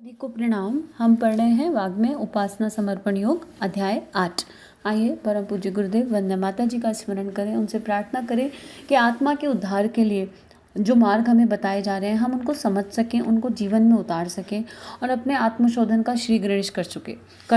सभी को प्रणाम। हम पढ़ रहे हैं वाग्मय उपासना समर्पण योग अध्याय 8। आइए परम पूज्य गुरुदेव वंदना माता जी का स्मरण करें, उनसे प्रार्थना करें कि आत्मा के उद्धार के लिए जो मार्ग हमें बताए जा रहे हैं हम उनको समझ सकें, उनको जीवन में उतार सकें और अपने आत्मशोधन का श्री गणेश कर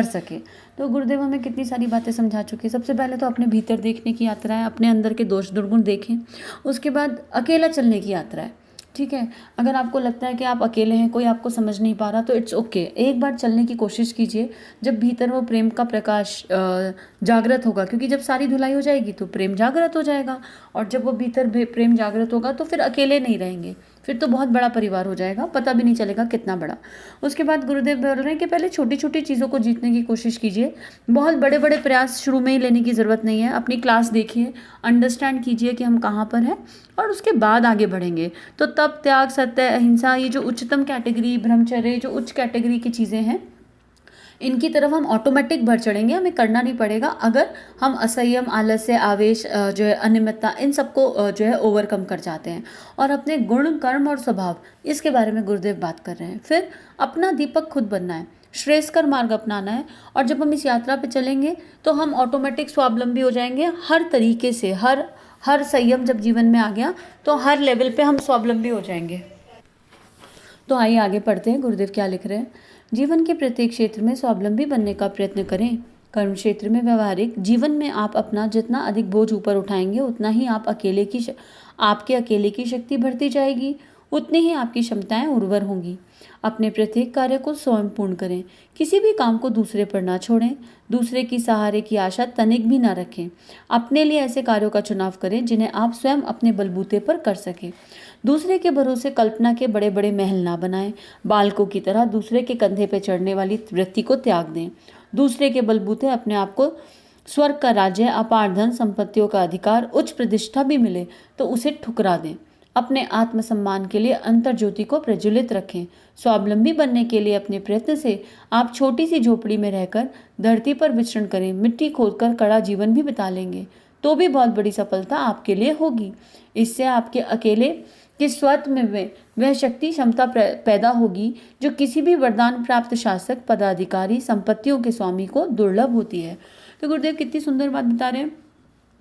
सकें। तो गुरुदेव हमें कितनी सारी बातें समझा चुके हैं। सबसे पहले तो अपने भीतर देखने की यात्रा है, अपने अंदर के दोष दुर्गुण देखें। उसके बाद अकेला चलने की यात्रा है। ठीक है, अगर आपको लगता है कि आप अकेले हैं, कोई आपको समझ नहीं पा रहा, तो इट्स ओके। एक बार चलने की कोशिश कीजिए। जब भीतर वो प्रेम का प्रकाश जागृत होगा, क्योंकि जब सारी धुलाई हो जाएगी तो प्रेम जागृत हो जाएगा, और जब वो भीतर प्रेम जागृत होगा तो फिर अकेले नहीं रहेंगे, फिर तो बहुत बड़ा परिवार हो जाएगा, पता भी नहीं चलेगा कितना बड़ा। उसके बाद गुरुदेव बोल रहे हैं कि पहले छोटी छोटी चीज़ों को जीतने की कोशिश कीजिए। बहुत बड़े बड़े प्रयास शुरू में ही लेने की ज़रूरत नहीं है। अपनी क्लास देखिए, अंडरस्टैंड कीजिए कि हम कहाँ पर हैं, और उसके बाद आगे बढ़ेंगे। तो तप, त्याग, सत्य, अहिंसा, ये जो उच्चतम कैटेगरी, ब्रह्मचर्य, जो उच्च कैटेगरी की चीज़ें हैं, इनकी तरफ हम ऑटोमेटिक बढ़ चढ़ेंगे। हमें करना नहीं पड़ेगा अगर हम असंयम, आलस्य, आवेश, जो है अनियमितता, इन सबको जो है ओवरकम कर जाते हैं। और अपने गुण, कर्म और स्वभाव, इसके बारे में गुरुदेव बात कर रहे हैं। फिर अपना दीपक खुद बनना है, श्रेयस्कर मार्ग अपनाना है। और जब हम इस यात्रा पे चलेंगे तो हम ऑटोमेटिक स्वावलंबी हो जाएंगे हर तरीके से। हर संयम जब जीवन में आ गया तो हर लेवल पे हम स्वावलंबी हो जाएंगे। तो आइए आगे पढ़ते हैं, गुरुदेव क्या लिख रहे हैं। जीवन के प्रत्येक क्षेत्र में स्वावलंबी बनने का प्रयत्न करें। कर्म क्षेत्र में, व्यवहारिक जीवन में आप अपना जितना अधिक बोझ ऊपर उठाएंगे उतना ही आपके अकेले की शक्ति बढ़ती जाएगी, उतनी ही आपकी क्षमताएं उर्वर होंगी। अपने प्रत्येक कार्य को स्वयं पूर्ण करें। किसी भी काम को दूसरे पर ना छोड़ें। दूसरे की सहारे की आशा तनिक भी ना रखें। अपने लिए ऐसे कार्यों का चुनाव करें जिन्हें आप स्वयं अपने बलबूते पर कर सकें। दूसरे के भरोसे कल्पना के बड़े बड़े महल ना बनाएं। बालकों की तरह दूसरे के कंधे पर चढ़ने वाली वृत्ति को त्याग दें। दूसरे के बलबूते अपने आप को स्वर्ग का राज्य, अपार धन संपत्तियों का अधिकार, उच्च प्रतिष्ठा भी मिले तो उसे ठुकरा दें। अपने आत्मसम्मान के लिए अंतर ज्योति को प्रज्वलित रखें। स्वावलंबी बनने के लिए अपने प्रयत्न से आप छोटी सी झोपड़ी में रहकर धरती पर विचरण करें, मिट्टी खोदकर कड़ा जीवन भी बिता लेंगे तो भी बहुत बड़ी सफलता आपके लिए होगी। इससे आपके अकेले कि स्वतः में वह शक्ति, क्षमता पैदा होगी जो किसी भी वरदान प्राप्त शासक, पदाधिकारी, संपत्तियों के स्वामी को दुर्लभ होती है। तो गुरुदेव कितनी सुंदर बात बता रहे हैं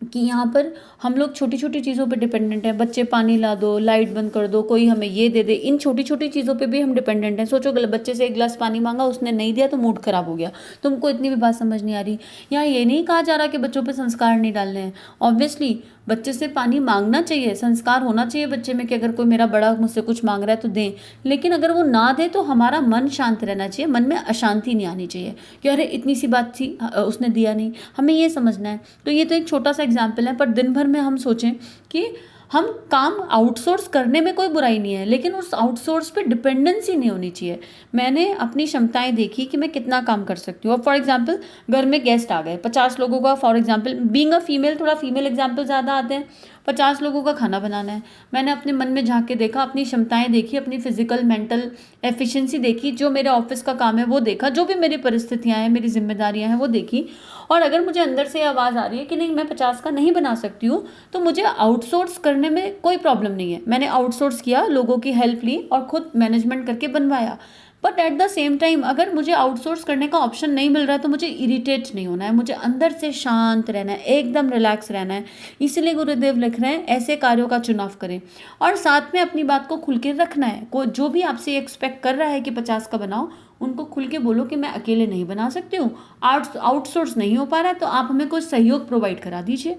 कि यहाँ पर हम लोग छोटी छोटी चीज़ों पे डिपेंडेंट हैं। बच्चे पानी ला दो, लाइट बंद कर दो, कोई हमें ये दे दे, इन छोटी छोटी चीज़ों पे भी हम डिपेंडेंट हैं। सोचो बच्चे से एक गिलास पानी मांगा, उसने नहीं दिया तो मूड खराब हो गया, तुमको इतनी भी बात समझ नहीं आ रही। यहाँ ये नहीं कहा जा रहा कि बच्चों पे संस्कार नहीं डालने हैं। ऑब्वियसली बच्चे से पानी मांगना चाहिए, संस्कार होना चाहिए बच्चे में कि अगर कोई मेरा बड़ा मुझसे कुछ मांग रहा है तो दें। लेकिन अगर वो ना दे तो हमारा मन शांत रहना चाहिए, मन में अशांति नहीं आनी चाहिए कि अरे इतनी सी बात थी उसने दिया नहीं, हमें ये समझना है। तो ये तो एक छोटा सा एग्जाम्पल है, पर दिन भर में हम सोचें कि हम काम आउटसोर्स करने में कोई बुराई नहीं है, लेकिन उस आउटसोर्स पे डिपेंडेंसी नहीं होनी चाहिए। मैंने अपनी क्षमताएं देखी कि मैं कितना काम कर सकती हूँ। अब फॉर एग्जांपल घर में गेस्ट आ गए 50 लोगों का, for example being a female थोड़ा फीमेल एग्जांपल ज़्यादा आते हैं। 50 लोगों का खाना बनाना है। मैंने अपने मन में झांक के देखा, अपनी क्षमताएं देखी, अपनी फिजिकल मेंटल एफिशिएंसी देखी, जो मेरे ऑफिस का काम है वो देखा, जो भी मेरी परिस्थितियां हैं, मेरी जिम्मेदारियां हैं वो देखी। और अगर मुझे अंदर से आवाज़ आ रही है कि नहीं मैं 50 का नहीं बना सकती हूँ, तो मुझे आउटसोर्स करने में कोई प्रॉब्लम नहीं है। मैंने आउटसोर्स किया, लोगों की हेल्प ली और खुद मैनेजमेंट करके बनवाया। But at the same time अगर मुझे आउटसोर्स करने का ऑप्शन नहीं मिल रहा है तो मुझे इरिटेट नहीं होना है, मुझे अंदर से शांत रहना है, एकदम रिलैक्स रहना है। इसलिए गुरुदेव लिख रहे हैं ऐसे कार्यों का चुनाव करें और साथ में अपनी बात को खुल के रखना है। कोई जो भी आपसे एक्सपेक्ट कर रहा है कि 50 का बनाओ, उनको खुल के बोलो कि मैं अकेले नहीं बना सकती हूँ, आउटसोर्स नहीं हो पा रहा है तो आप हमें कोई सहयोग प्रोवाइड करा दीजिए,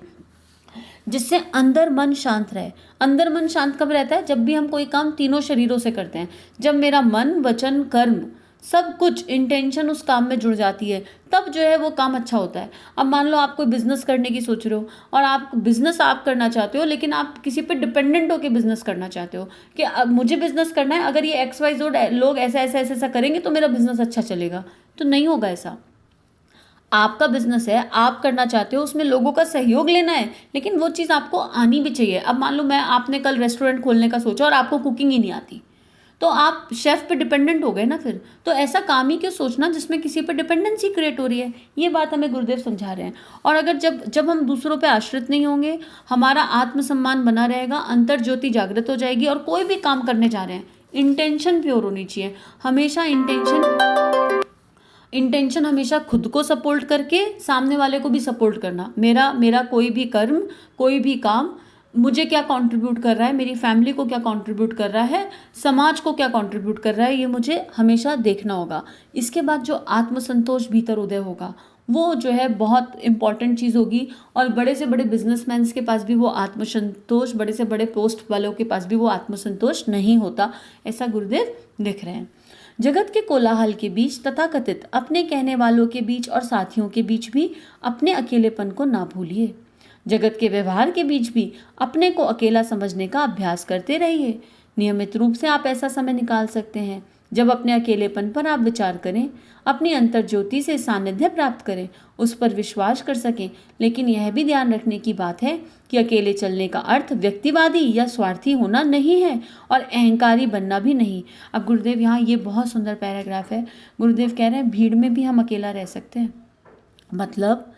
जिससे अंदर मन शांत रहे। अंदर मन शांत कब रहता है? जब भी हम कोई काम तीनों शरीरों से करते हैं। जब मेरा मन, वचन, कर्म, सब कुछ इंटेंशन उस काम में जुड़ जाती है, तब जो है वो काम अच्छा होता है। अब मान लो आप कोई बिजनेस करने की सोच रहे हो और आप बिजनेस आप करना चाहते हो, लेकिन आप किसी पे डिपेंडेंट होकर बिजनेस करना चाहते हो कि अब मुझे बिजनेस करना है, अगर ये XYZ लोग ऐसा ऐसा ऐसा ऐसा करेंगे तो मेरा बिजनेस अच्छा चलेगा, तो नहीं होगा ऐसा। आपका बिजनेस है, आप करना चाहते हो, उसमें लोगों का सहयोग लेना है, लेकिन वो चीज़ आपको आनी भी चाहिए। अब मान लो आपने कल रेस्टोरेंट खोलने का सोचा और आपको कुकिंग ही नहीं आती, तो आप शेफ पे डिपेंडेंट हो गए ना फिर। तो ऐसा काम ही क्यों सोचना जिसमें किसी पे डिपेंडेंसी क्रिएट हो रही है। ये बात हमें गुरुदेव समझा रहे हैं। और अगर जब हम दूसरों पे आश्रित नहीं होंगे, हमारा आत्मसम्मान बना रहेगा, अंतर ज्योति जागृत हो जाएगी और कोई भी काम करने जा रहे हैं इंटेंशन प्योर होनी चाहिए। हमेशा इंटेंशन हमेशा खुद को सपोर्ट करके सामने वाले को भी सपोर्ट करना। मेरा कोई भी कर्म, कोई भी काम मुझे क्या कंट्रीब्यूट कर रहा है, मेरी फैमिली को क्या कंट्रीब्यूट कर रहा है, समाज को क्या कंट्रीब्यूट कर रहा है, ये मुझे हमेशा देखना होगा। इसके बाद जो आत्मसंतोष भीतर उदय होगा वो जो है बहुत इंपॉर्टेंट चीज़ होगी। और बड़े से बड़े बिजनेसमैन के पास भी वो आत्मसंतोष, बड़े से बड़े पोस्ट वालों के पास भी वो आत्मसंतोष नहीं होता, ऐसा गुरुदेव लिख रहे हैं। जगत के कोलाहल के बीच तथाकथित अपने कहने वालों के बीच और साथियों के बीच भी अपने अकेलेपन को ना भूलिए। जगत के व्यवहार के बीच भी अपने को अकेला समझने का अभ्यास करते रहिए। नियमित रूप से आप ऐसा समय निकाल सकते हैं जब अपने अकेलेपन पर आप विचार करें, अपनी अंतर ज्योति से सानिध्य प्राप्त करें, उस पर विश्वास कर सकें। लेकिन यह भी ध्यान रखने की बात है कि अकेले चलने का अर्थ व्यक्तिवादी या स्वार्थी होना नहीं है और अहंकारी बनना भी नहीं। अब गुरुदेव यहाँ ये बहुत सुंदर पैराग्राफ है। गुरुदेव कह रहे हैं भीड़ में भी हम अकेला रह सकते हैं। मतलब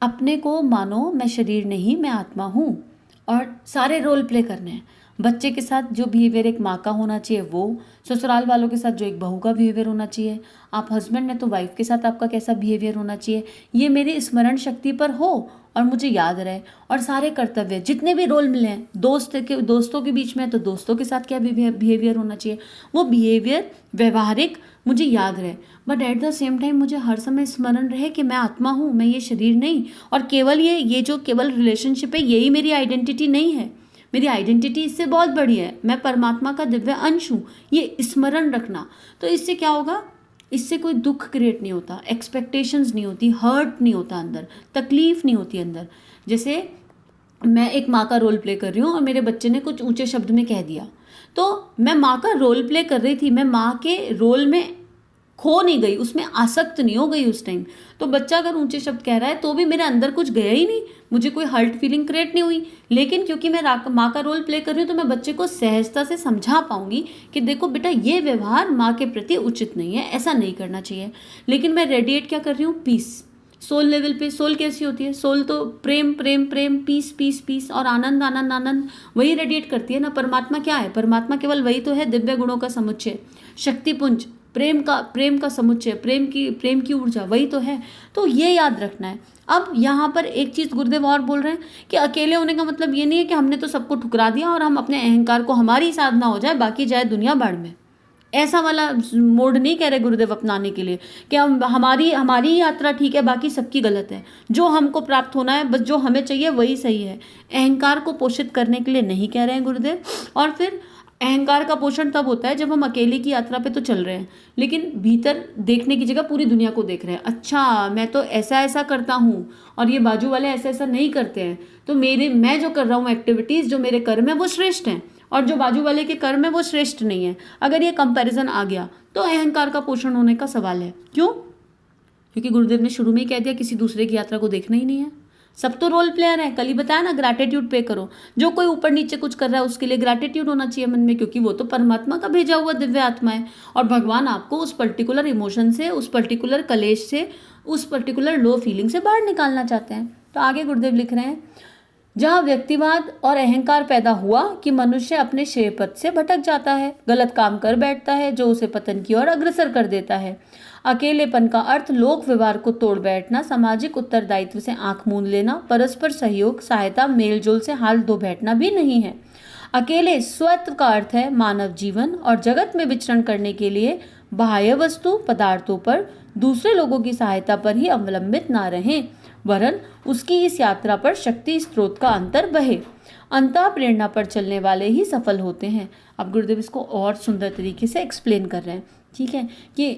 अपने को मानो मैं शरीर नहीं, मैं आत्मा हूँ, और सारे रोल प्ले करने हैं। बच्चे के साथ जो बिहेवियर एक माँ का होना चाहिए वो, ससुराल वालों के साथ जो एक बहू का बिहेवियर होना चाहिए, आप हस्बैंड हैं तो वाइफ के साथ आपका कैसा बिहेवियर होना चाहिए, ये मेरी स्मरण शक्ति पर हो और मुझे याद रहे। और सारे कर्तव्य जितने भी रोल मिले हैं, दोस्तों के बीच में तो दोस्तों के साथ क्या बिहेवियर होना चाहिए, वो बिहेवियर व्यवहारिक मुझे याद रहे। But at the same time मुझे हर समय स्मरण रहे कि मैं आत्मा हूँ, मैं ये शरीर नहीं। और केवल ये जो केवल रिलेशनशिप है यही मेरी आइडेंटिटी नहीं है, मेरी आइडेंटिटी इससे बहुत बड़ी है, मैं परमात्मा का दिव्य अंश हूँ, ये स्मरण रखना। तो इससे क्या होगा, इससे कोई दुख क्रिएट नहीं होता, एक्सपेक्टेशंस नहीं होती, हर्ट नहीं होता अंदर, तकलीफ नहीं होती अंदर। जैसे मैं एक माँ का रोल प्ले कर रही हूँ और मेरे बच्चे ने कुछ ऊंचे शब्द में कह दिया, तो मैं माँ का रोल प्ले कर रही थी, मैं माँ के रोल में खो नहीं गई, उसमें आसक्त नहीं हो गई उस टाइम। तो बच्चा अगर ऊंचे शब्द कह रहा है तो भी मेरे अंदर कुछ गया ही नहीं, मुझे कोई हर्ट फीलिंग क्रिएट नहीं हुई। लेकिन क्योंकि मैं माँ का रोल प्ले कर रही हूँ तो मैं बच्चे को सहजता से समझा पाऊंगी कि देखो बेटा ये व्यवहार माँ के प्रति उचित नहीं है, ऐसा नहीं करना चाहिए। लेकिन मैं रेडिएट क्या कर रही हूँ, पीस, सोल लेवल पे। सोल कैसी होती है, सोल तो प्रेम प्रेम प्रेम, पीस पीस पीस और आनंद आनंद आनंद, वही रेडिएट करती है ना। परमात्मा क्या है, परमात्मा केवल वही तो है, दिव्य गुणों का समुच्चय, शक्तिपुंज, प्रेम का समुच्चय, प्रेम की ऊर्जा, वही तो है। तो ये याद रखना है। अब यहाँ पर एक चीज़ गुरुदेव और बोल रहे हैं कि अकेले होने का मतलब ये नहीं है कि हमने तो सबको ठुकरा दिया और हम अपने अहंकार को, हमारी साधना हो जाए बाकी जाए दुनिया बाढ़ में, ऐसा वाला मोड नहीं कह रहे गुरुदेव अपनाने के लिए कि हमारी यात्रा ठीक है, बाकी सबकी गलत है, जो हमको प्राप्त होना है, बस जो हमें चाहिए वही सही है। अहंकार को पोषित करने के लिए नहीं कह रहे हैं गुरुदेव। और फिर अहंकार का पोषण तब होता है जब हम अकेले की यात्रा पे तो चल रहे हैं, लेकिन भीतर देखने की जगह पूरी दुनिया को देख रहे हैं। अच्छा मैं तो ऐसा ऐसा करता हूँ और ये बाजू वाले ऐसा ऐसा नहीं करते हैं, तो मैं जो कर रहा हूँ एक्टिविटीज़, जो मेरे कर्म है वो श्रेष्ठ हैं और जो बाजू वाले के कर्म है वो श्रेष्ठ नहीं है। अगर ये कंपैरिजन आ गया तो अहंकार का पोषण होने का सवाल है। क्यों? क्योंकि गुरुदेव ने शुरू में ही कह दिया किसी दूसरे की यात्रा को देखना ही नहीं है, सब तो रोल प्लेयर है। कल ही बताया ना, ग्रैटिट्यूड पे करो। जो कोई ऊपर नीचे कुछ कर रहा है उसके लिए ग्रैटिट्यूड होना चाहिए मन में, क्योंकि वो तो परमात्मा का भेजा हुआ दिव्य आत्मा है और भगवान आपको उस पर्टिकुलर इमोशन से, उस पर्टिकुलर कलेश से, उस पर्टिकुलर लो फीलिंग से बाहर निकालना चाहते हैं। तो आगे गुरुदेव लिख रहे हैं, जहाँ व्यक्तिवाद और अहंकार पैदा हुआ कि मनुष्य अपने श्रेय पथ से भटक जाता है, गलत काम कर बैठता है जो उसे पतन की ओर अग्रसर कर देता है। अकेलेपन का अर्थ लोक व्यवहार को तोड़ बैठना, सामाजिक उत्तरदायित्व से आंख मूंद लेना, परस्पर सहयोग, सहायता, मेलजोल से हाल धो बैठना भी नहीं है। अकेले स्वत्व का अर्थ है मानव जीवन और जगत में विचरण करने के लिए बाह्य वस्तु पदार्थों पर, दूसरे लोगों की सहायता पर ही अवलंबित ना रहें, वरन उसकी इस यात्रा पर शक्ति स्रोत का अंतर बहे। अंतः प्रेरणा पर चलने वाले ही सफल होते हैं। अब गुरुदेव इसको और सुंदर तरीके से एक्सप्लेन कर रहे हैं, ठीक है, कि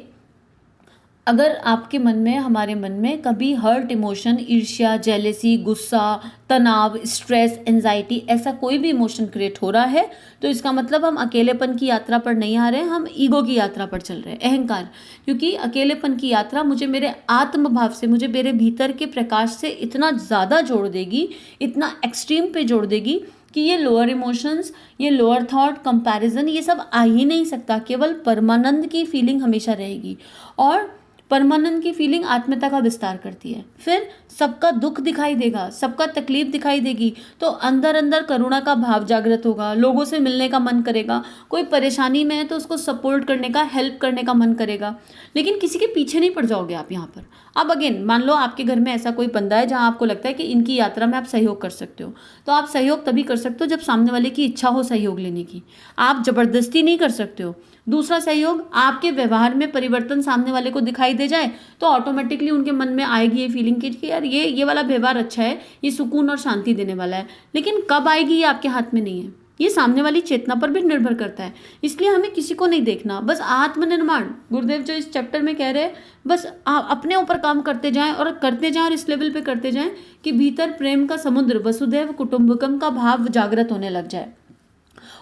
अगर आपके मन में, हमारे मन में कभी हर्ट इमोशन, ईर्ष्या, जेलेसी, गुस्सा, तनाव, स्ट्रेस, एंजाइटी, ऐसा कोई भी इमोशन क्रिएट हो रहा है तो इसका मतलब हम अकेलेपन की यात्रा पर नहीं आ रहे हैं, हम ईगो की यात्रा पर चल रहे हैं, अहंकार। क्योंकि अकेलेपन की यात्रा मुझे मेरे आत्मभाव से, मुझे मेरे भीतर के प्रकाश से इतना ज़्यादा जोड़ देगी, इतना एक्सट्रीम पे जोड़ देगी कि ये लोअर इमोशंस, ये लोअर थॉट, कंपैरिजन, ये सब आ ही नहीं सकता। केवल परमानंद की फीलिंग हमेशा रहेगी। और परमानंद की फीलिंग आत्मीयता का विस्तार करती है। फिर सबका दुख दिखाई देगा, सबका तकलीफ दिखाई देगी, तो अंदर अंदर करुणा का भाव जागृत होगा, लोगों से मिलने का मन करेगा, कोई परेशानी में है तो उसको सपोर्ट करने का, हेल्प करने का मन करेगा। लेकिन किसी के पीछे नहीं पड़ जाओगे आप यहाँ पर। अब अगेन मान लो आपके घर में ऐसा कोई बंदा है जहाँ आपको लगता है कि इनकी यात्रा में आप सहयोग कर सकते हो, तो आप सहयोग तभी कर सकते हो जब सामने वाले की इच्छा हो सहयोग लेने की। आप जबरदस्ती नहीं कर सकते हो। दूसरा सहयोग, आपके व्यवहार में परिवर्तन सामने वाले को दिखाई दे जाए तो ऑटोमेटिकली उनके मन में आएगी ये फीलिंग कि यार ये वाला व्यवहार अच्छा है, ये सुकून और शांति देने वाला है। लेकिन कब आएगी ये आपके हाथ में नहीं है, ये सामने वाली चेतना पर भी निर्भर करता है। इसलिए हमें किसी को नहीं देखना, बस आत्मनिर्माण। गुरुदेव जो इस चैप्टर में कह रहे हैं, बस अपने ऊपर काम करते जाएं और इस लेवल पे करते जाएं कि भीतर प्रेम का समुद्र, वसुधैव कुटुंबकम का भाव जागृत होने लग जाए,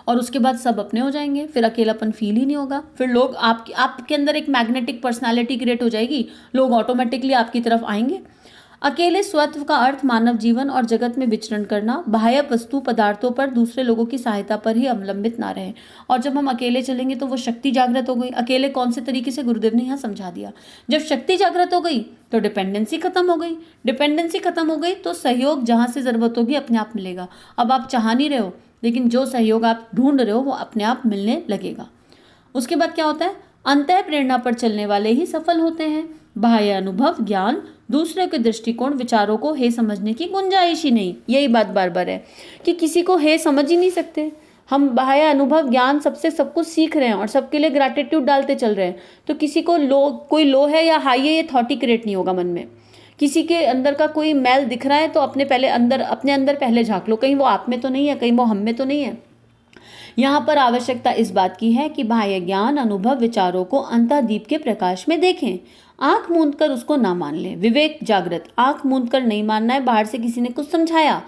और उसके बाद सब अपने हो जाएंगे। फिर अकेलापन फील ही नहीं होगा। फिर लोग आपके अंदर एक मैग्नेटिक पर्सनालिटी क्रिएट हो जाएगी, लोग ऑटोमेटिकली आपकी तरफ आएंगे। अकेले स्वत्व का अर्थ मानव जीवन और जगत में विचरण करना, बाह्य वस्तु पदार्थों पर, दूसरे लोगों की सहायता पर ही अवलंबित ना रहे। और जब हम अकेले चलेंगे तो वो शक्ति जागृत हो गई। अकेले कौन से तरीके से, गुरुदेव ने यहाँ समझा दिया। जब शक्ति जागृत हो गई तो डिपेंडेंसी खत्म हो गई। डिपेंडेंसी खत्म हो गई तो सहयोग जहाँ से जरूरत होगी अपने आप मिलेगा। अब आप चाह नहीं रहे हो, लेकिन जो सहयोग आप ढूंढ रहे हो वो अपने आप मिलने लगेगा। उसके बाद क्या होता है, अंतः प्रेरणा पर चलने वाले ही सफल होते हैं। बाह्य अनुभव ज्ञान, दूसरे के दृष्टिकोण विचारों को हे समझने की गुंजाइश ही नहीं। यही बात बार बार है कि किसी को हे समझ ही नहीं सकते। हम बाह्य अनुभव ज्ञान सबसे सब कुछ सीख रहे हैं और सबके लिए ग्रैटिट्यूड डालते चल रहे हैं, तो किसी को कोई लो है या हाई है ये थॉट ही क्रिएट नहीं होगा मन में। किसी के अंदर का कोई मैल दिख रहा है तो अपने अंदर पहले झांक लो, कहीं वो आप में तो नहीं है, कहीं वो हम में तो नहीं है। यहाँ पर आवश्यकता इस बात की है कि बाह्य ज्ञान अनुभव विचारों को अंतःदीप के प्रकाश में देखें। आंख मूंद कर उसको ना मान लें। विवेक जागृत, आंख मूंद कर नहीं मानना है। बाहर से किसी ने कुछ समझाया,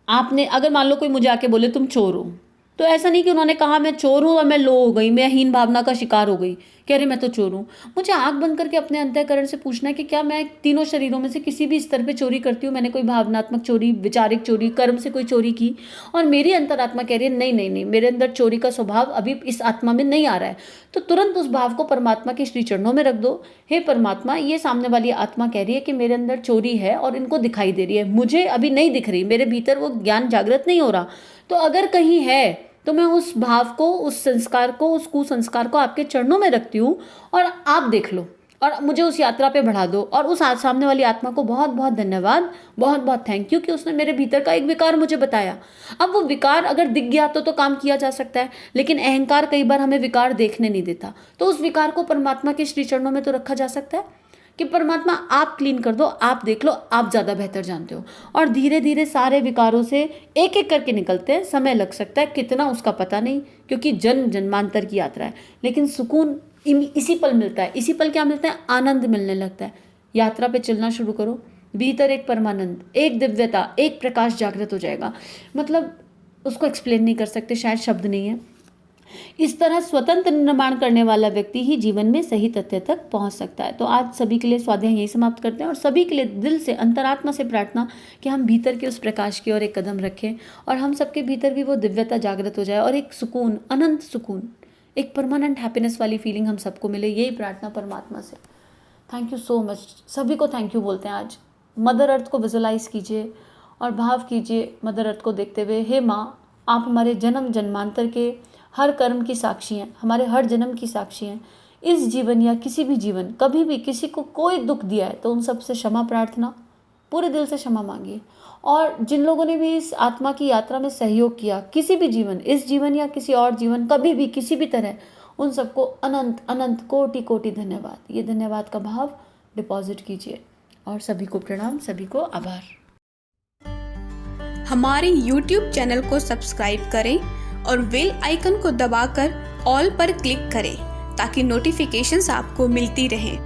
आपने अगर मान लो कोई मुझे आके बोले तुम चोर हो, तो ऐसा नहीं कि उन्होंने कहा मैं चोर हूँ और मैं लो हो गई, मैं हीन भावना का शिकार हो गई, कह रही मैं तो चोर हूँ। मुझे आंख बंद करके अपने अंतःकरण से पूछना है कि क्या मैं तीनों शरीरों में से किसी भी स्तर पे चोरी करती हूँ। मैंने कोई भावनात्मक चोरी, विचारिक चोरी, कर्म से कोई चोरी की, और मेरी अंतरात्मा कह रही है नहीं नहीं नहीं, मेरे अंदर चोरी का स्वभाव अभी इस आत्मा में नहीं आ रहा है, तो तुरंत उस भाव को परमात्मा के श्री चरणों में रख दो। हे परमात्मा, ये सामने वाली आत्मा कह रही है कि मेरे अंदर चोरी है और इनको दिखाई दे रही है, मुझे अभी नहीं दिख रही, मेरे भीतर वो ज्ञान जागृत नहीं हो रहा, तो अगर कहीं है तो मैं उस भाव को, उस संस्कार को, उस कुसंस्कार को आपके चरणों में रखती हूँ और आप देख लो और मुझे उस यात्रा पे बढ़ा दो। और उस सामने वाली आत्मा को बहुत बहुत धन्यवाद, बहुत बहुत थैंक यू कि उसने मेरे भीतर का एक विकार मुझे बताया। अब वो विकार अगर दिख गया तो काम किया जा सकता है, लेकिन अहंकार कई बार हमें विकार देखने नहीं देता, तो उस विकार को परमात्मा के श्री चरणों में तो रखा जा सकता है कि परमात्मा आप क्लीन कर दो, आप देख लो, आप ज़्यादा बेहतर जानते हो। और धीरे धीरे सारे विकारों से एक एक करके निकलते हैं। समय लग सकता है, कितना उसका पता नहीं, क्योंकि जन्मांतर की यात्रा है, लेकिन सुकून इसी पल मिलता है। इसी पल क्या मिलता है, आनंद मिलने लगता है। यात्रा पे चलना शुरू करो, भीतर एक परमानंद, एक दिव्यता, एक प्रकाश जागृत हो जाएगा। मतलब उसको एक्सप्लेन नहीं कर सकते, शायद शब्द नहीं है। इस तरह स्वतंत्र निर्माण करने वाला व्यक्ति ही जीवन में सही तथ्य तक पहुंच सकता है। तो आज सभी के लिए स्वाध्याय यही समाप्त करते हैं और सभी के लिए दिल से, अंतरात्मा से प्रार्थना कि हम भीतर के उस प्रकाश की ओर एक कदम रखें और हम सबके भीतर भी वो दिव्यता जागृत हो जाए और एक सुकून, अनंत सुकून, एक परमानेंट हैप्पीनेस वाली फीलिंग हम सबको मिले। यही प्रार्थना परमात्मा से। Thank you so much. सभी को थैंक यू बोलते हैं आज। मदर अर्थ को विजुलाइज कीजिए और भाव कीजिए मदर अर्थ को देखते हुए, हे माँ, आप हमारे जन्म जन्मांतर के हर कर्म की साक्षी हैं, हमारे हर जन्म की साक्षी हैं। इस जीवन या किसी भी जीवन, कभी भी किसी को कोई दुख दिया है तो उन सब से क्षमा प्रार्थना, पूरे दिल से क्षमा मांगिए। और जिन लोगों ने भी इस आत्मा की यात्रा में सहयोग किया, किसी भी जीवन, इस जीवन या किसी और जीवन, कभी भी किसी भी तरह, उन सबको अनंत अनंत कोटि कोटि धन्यवाद। ये धन्यवाद का भाव डिपॉजिट कीजिए और सभी को प्रणाम, सभी को आभार। हमारे YouTube चैनल को सब्सक्राइब करें और बेल आइकन को दबाकर ऑल पर क्लिक करें ताकि नोटिफिकेशंस आपको मिलती रहें।